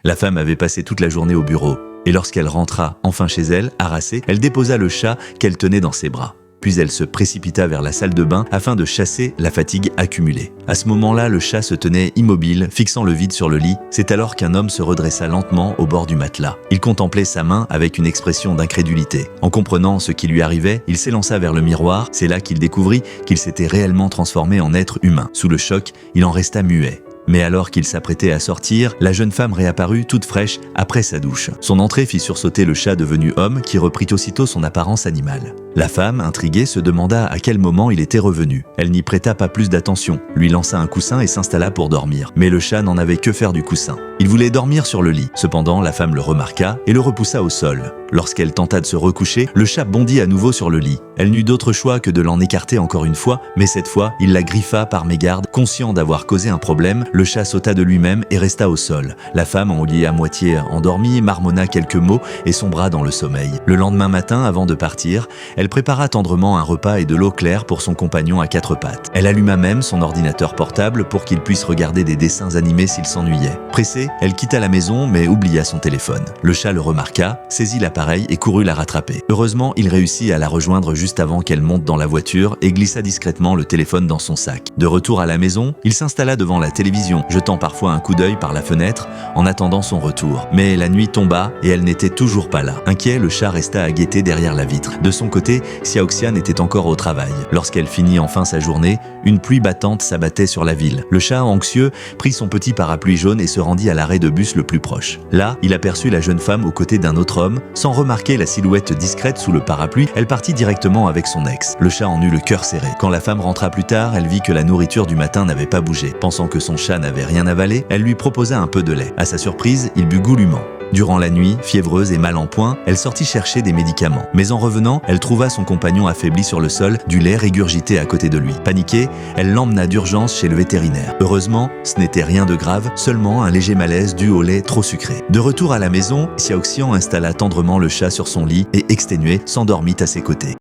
La femme avait passé toute la journée au bureau, et lorsqu'elle rentra enfin chez elle, harassée, elle déposa le chat qu'elle tenait dans ses bras. Puis elle se précipita vers la salle de bain afin de chasser la fatigue accumulée. À ce moment-là, le chat se tenait immobile, fixant le vide sur le lit. C'est alors qu'un homme se redressa lentement au bord du matelas. Il contemplait sa main avec une expression d'incrédulité. En comprenant ce qui lui arrivait, il s'élança vers le miroir. C'est là qu'il découvrit qu'il s'était réellement transformé en être humain. Sous le choc, il en resta muet. Mais alors qu'il s'apprêtait à sortir, la jeune femme réapparut toute fraîche après sa douche. Son entrée fit sursauter le chat devenu homme qui reprit aussitôt son apparence animale. La femme, intriguée, se demanda à quel moment il était revenu. Elle n'y prêta pas plus d'attention, lui lança un coussin et s'installa pour dormir. Mais le chat n'en avait que faire du coussin. Il voulait dormir sur le lit. Cependant, la femme le remarqua et le repoussa au sol. Lorsqu'elle tenta de se recoucher, le chat bondit à nouveau sur le lit. Elle n'eut d'autre choix que de l'en écarter encore une fois, mais cette fois, il la griffa par mégarde. Conscient d'avoir causé un problème, le chat sauta de lui-même et resta au sol. La femme, en lit à moitié endormie, marmonna quelques mots et sombra dans le sommeil. Le lendemain matin, avant de partir, elle prépara tendrement un repas et de l'eau claire pour son compagnon à quatre pattes. Elle alluma même son ordinateur portable pour qu'il puisse regarder des dessins animés s'il s'ennuyait. Pressée, elle quitta la maison mais oublia son téléphone. Le chat le remarqua, saisit l'appareil et courut la rattraper. Heureusement, il réussit à la rejoindre juste avant qu'elle monte dans la voiture et glissa discrètement le téléphone dans son sac. De retour à la maison, il s'installa devant la télévision, jetant parfois un coup d'œil par la fenêtre en attendant son retour. Mais la nuit tomba et elle n'était toujours pas là. Inquiet, le chat resta à guetter derrière la vitre. De son côté, Xiaoxian était encore au travail. Lorsqu'elle finit enfin sa journée, une pluie battante s'abattait sur la ville. Le chat, anxieux, prit son petit parapluie jaune et se rendit à l'arrêt de bus le plus proche. Là, il aperçut la jeune femme aux côtés d'un autre homme. Sans remarquer la silhouette discrète sous le parapluie, elle partit directement avec son ex. Le chat en eut le cœur serré. Quand la femme rentra plus tard, elle vit que la nourriture du matin n'avait pas bougé. Pensant que son chat n'avait rien avalé, elle lui proposa un peu de lait. À sa surprise, il but goulûment. Durant la nuit, fiévreuse et mal en point, elle sortit chercher des médicaments. Mais en revenant, elle trouva son compagnon affaibli sur le sol, du lait régurgité à côté de lui. Paniquée, elle l'emmena d'urgence chez le vétérinaire. Heureusement, ce n'était rien de grave, seulement un léger malaise dû au lait trop sucré. De retour à la maison, Xiaoxian installa tendrement le chat sur son lit et, exténué, s'endormit à ses côtés.